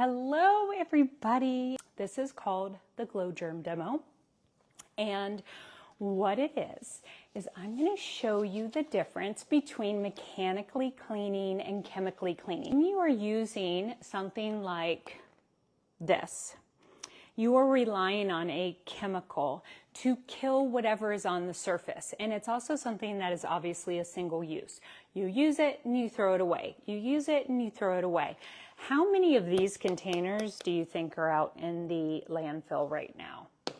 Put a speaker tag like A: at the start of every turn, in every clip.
A: Hello everybody. This is called the Glo Germ demo. And what it is I'm going to show you the difference between mechanically cleaning and chemically cleaning. When you are using something like this, you are relying on a chemical to kill whatever is on the surface. And it's also something that is obviously a single use. You use it and you throw it away. You use it and you throw it away. How many of these containers do you think are out in the landfill right now? I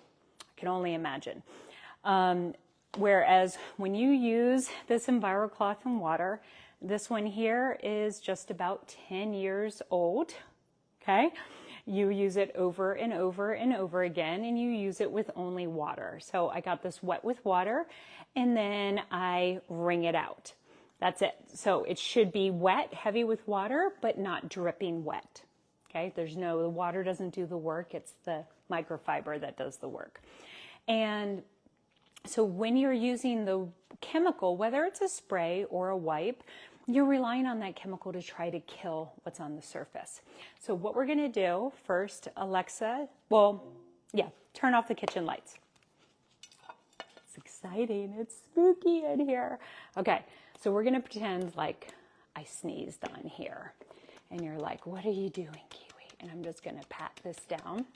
A: can only imagine. Whereas when you use this EnviroCloth and water, this one here is just about 10 years old, okay? You use it over and over and over again, and you use it with only water. So I got this wet with water, and then I wring it out. That's it. So it should be wet, heavy with water, but not dripping wet. Okay, the water doesn't do the work. It's the microfiber that does the work. And so when you're using the chemical, whether it's a spray or a wipe, you're relying on that chemical to try to kill what's on the surface. So what we're going to do first, Alexa, turn off the kitchen lights. It's exciting. It's spooky in here. Okay. So we're going to pretend like I sneezed on here. And you're like, what are you doing, Kiwi? And I'm just going to pat this down.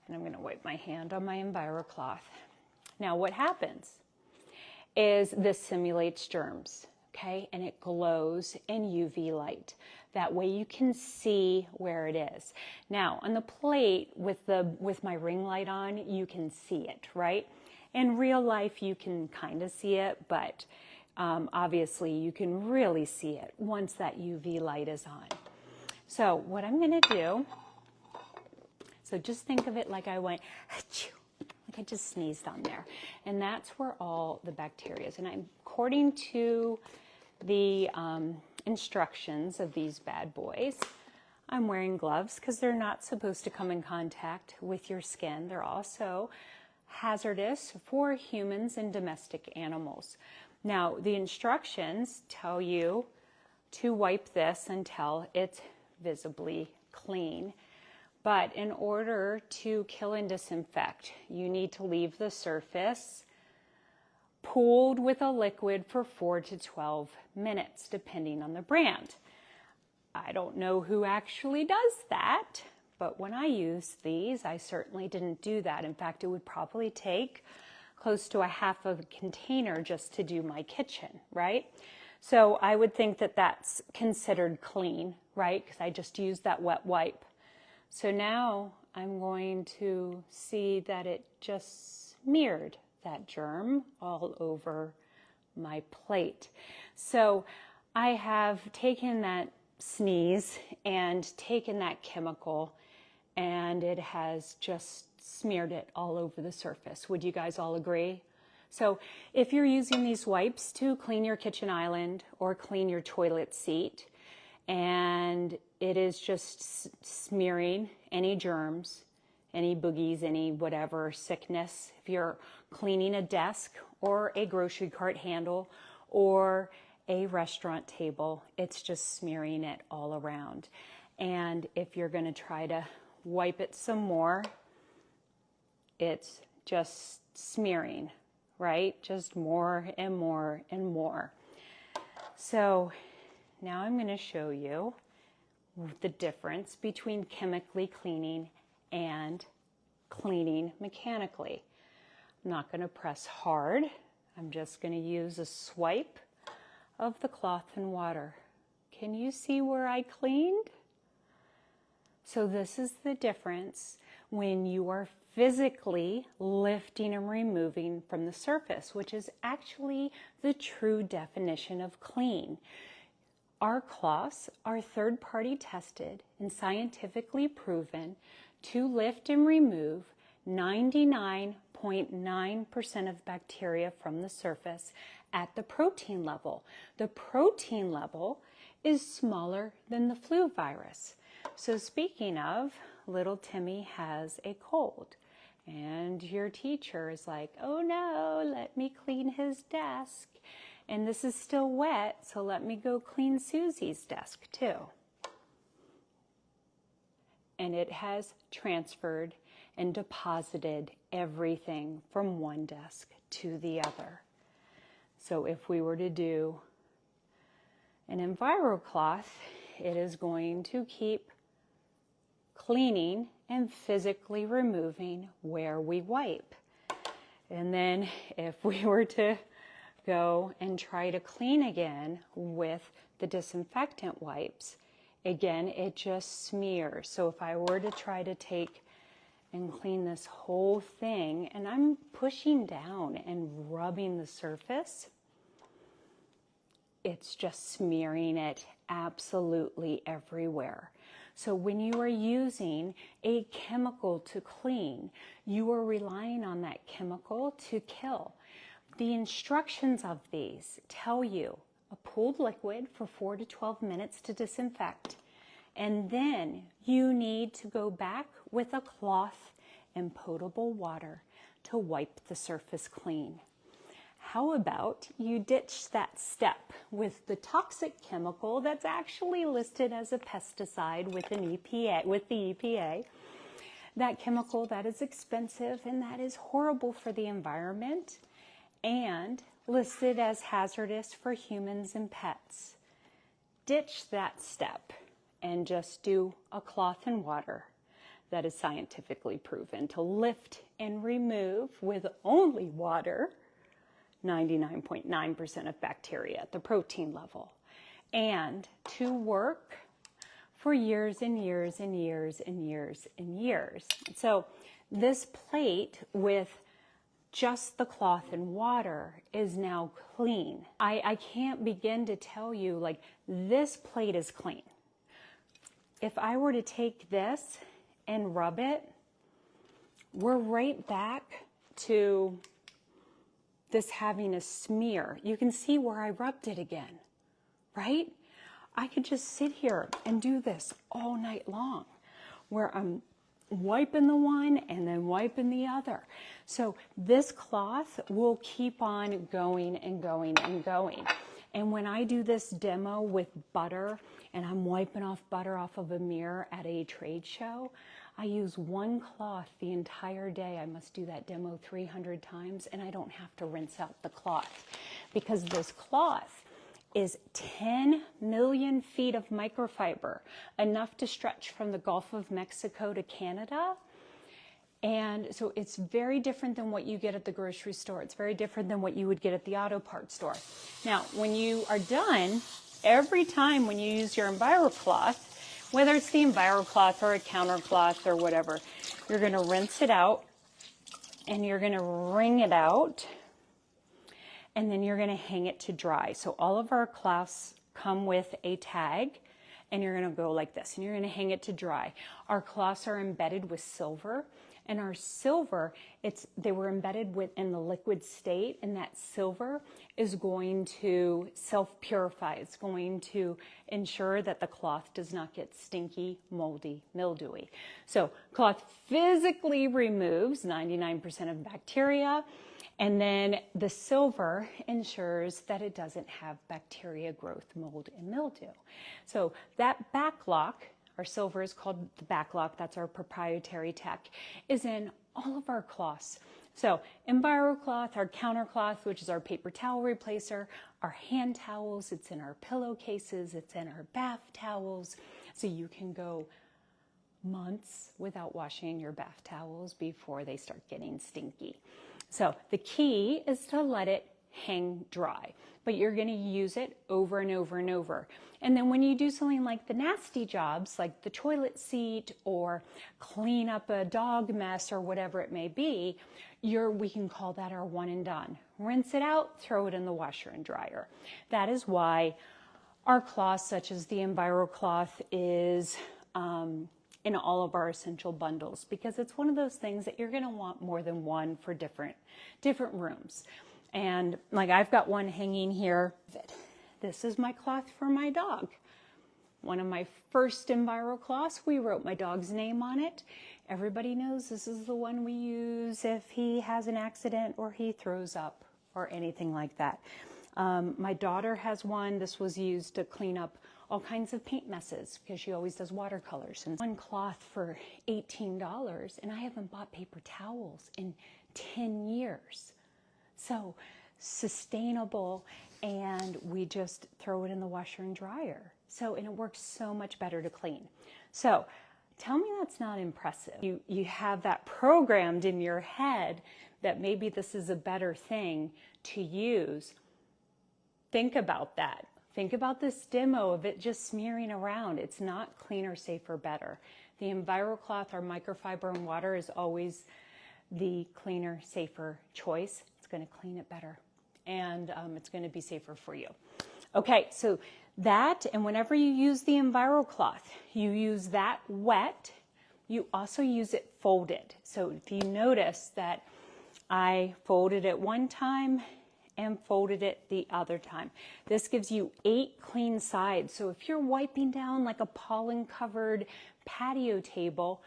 A: And I'm going to wipe my hand on my EnviroCloth. Now what happens is this simulates germs, okay? And it glows in UV light. That way you can see where it is. Now on the plate with my ring light on, you can see it, right? In real life you can kind of see it, but obviously you can really see it once that UV light is on. So what I'm going to do, so just think of it like I went, like I just sneezed on there. And that's where all the bacteria is. And according to the instructions of these bad boys, I'm wearing gloves because they're not supposed to come in contact with your skin. They're also hazardous for humans and domestic animals. Now, the instructions tell you to wipe this until it's visibly clean. But in order to kill and disinfect, you need to leave the surface pooled with a liquid for 4 to 12 minutes, depending on the brand. I don't know who actually does that, but when I used these, I certainly didn't do that. In fact, it would probably take close to a half of a container just to do my kitchen, right? So I would think that that's considered clean, right? Because I just used that wet wipe. So now I'm going to see that it just smeared that germ all over my plate. So I have taken that sneeze and taken that chemical, and it has just smeared it all over the surface. Would you guys all agree? So if you're using these wipes to clean your kitchen island or clean your toilet seat, and it is just smearing any germs, any boogies, any whatever sickness, if you're cleaning a desk or a grocery cart handle or a restaurant table, it's just smearing it all around. And if you're going to try to wipe it some more, it's just smearing, right? Just more and more and more. So now I'm going to show you the difference between chemically cleaning and cleaning mechanically. I'm not going to press hard. I'm just going to use a swipe of the cloth and water. Can you see where I cleaned? So this is the difference when you are physically lifting and removing from the surface, which is actually the true definition of clean. Our cloths are third-party tested and scientifically proven to lift and remove 99.9% of bacteria from the surface at the protein level. The protein level is smaller than the flu virus. So speaking of, little Timmy has a cold, and your teacher is like, oh no, let me clean his desk. And this is still wet, so let me go clean Susie's desk too. and it has transferred and deposited everything from one desk to the other. So if we were to do an EnviroCloth, it is going to keep cleaning and physically removing where we wipe. And then if we were to go and try to clean again with the disinfectant wipes, again, it just smears. So if I were to try to take and clean this whole thing, and I'm pushing down and rubbing the surface, it's just smearing it absolutely everywhere. So when you are using a chemical to clean, you are relying on that chemical to kill. The instructions of these tell you a pooled liquid for 4 to 12 minutes to disinfect. And then you need to go back with a cloth and potable water to wipe the surface clean. How about you ditch that step with the toxic chemical that's actually listed as a pesticide with the EPA. That chemical that is expensive and that is horrible for the environment and listed as hazardous for humans and pets. Ditch that step and just do a cloth and water that is scientifically proven to lift and remove with only water 99.9% of bacteria at the protein level, and to work for years and years and years and years and years. So this plate with just the cloth and water is now clean. I can't begin to tell you, like, this plate is clean. If I were to take this and rub it, we're right back to this having a smear. You can see where I rubbed it again, right? I could just sit here and do this all night long, where I'm wiping the one and then wiping the other. So this cloth will keep on going and going and going. And when I do this demo with butter, and I'm wiping off butter off of a mirror at a trade show, I use one cloth the entire day. I must do that demo 300 times, and I don't have to rinse out the cloth, because this cloth is 10 million feet of microfiber, enough to stretch from the Gulf of Mexico to Canada. And so it's very different than what you get at the grocery store. It's very different than what you would get at the auto parts store. Now, when you are done, every time when you use your EnviroCloth, whether it's the EnviroCloth or a countercloth or whatever, you're going to rinse it out and you're going to wring it out, and then you're going to hang it to dry. So all of our cloths come with a tag, and you're going to go like this, and you're going to hang it to dry. Our cloths are embedded with silver, and our silver, they were embedded in the liquid state, and that silver is going to self-purify. It's going to ensure that the cloth does not get stinky, moldy, mildewy. So cloth physically removes 99% of bacteria, and then the silver ensures that it doesn't have bacteria growth, mold, and mildew. So that backlock, our silver is called the backlock, that's our proprietary tech, is in all of our cloths. So EnviroCloth, our countercloth, which is our paper towel replacer, our hand towels, it's in our pillowcases, it's in our bath towels. So you can go months without washing your bath towels before they start getting stinky. So the key is to let it hang dry, but you're going to use it over and over and over. And then when you do something like the nasty jobs, like the toilet seat or clean up a dog mess or whatever it may be, we can call that our one and done. Rinse it out, throw it in the washer and dryer. That is why our cloths, such as the EnviroCloth, is in all of our essential bundles, because it's one of those things that you're going to want more than one for different rooms. And like I've got one hanging here. This is my cloth for my dog. One of my first EnviroCloths, we wrote my dog's name on it. Everybody knows this is the one we use if he has an accident or he throws up or anything like that. My daughter has one. This was used to clean up all kinds of paint messes because she always does watercolors. And one cloth for $18, and I haven't bought paper towels in 10 years. So sustainable, and we just throw it in the washer and dryer. So, and it works so much better to clean. So tell me that's not impressive. You have that programmed in your head that maybe this is a better thing to use. Think about that. Think about this demo of it just smearing around. It's not cleaner, safer, better. The EnviroCloth or microfiber and water is always the cleaner, safer choice. It's going to clean it better, and it's going to be safer for you. Okay, so that, and whenever you use the EnviroCloth, you use that wet. You also use it folded. So if you notice that I folded it one time and folded it the other time. This gives you 8 clean sides. So if you're wiping down like a pollen-covered patio table,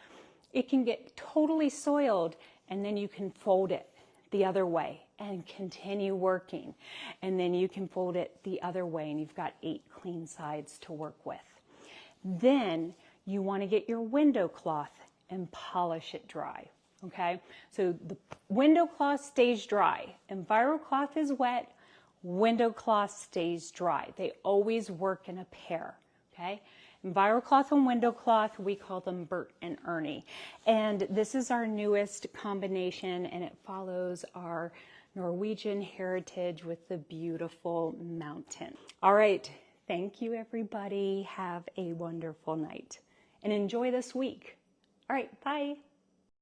A: it can get totally soiled, and then you can fold it the other way and continue working. And then you can fold it the other way, and you've got 8 clean sides to work with. Then you want to get your window cloth and polish it dry. Okay, so the window cloth stays dry. EnviroCloth is wet, window cloth stays dry. They always work in a pair. Okay, EnviroCloth and window cloth, we call them Bert and Ernie. And this is our newest combination, and it follows our Norwegian heritage with the beautiful mountain. All right, thank you everybody. Have a wonderful night and enjoy this week. All right, bye.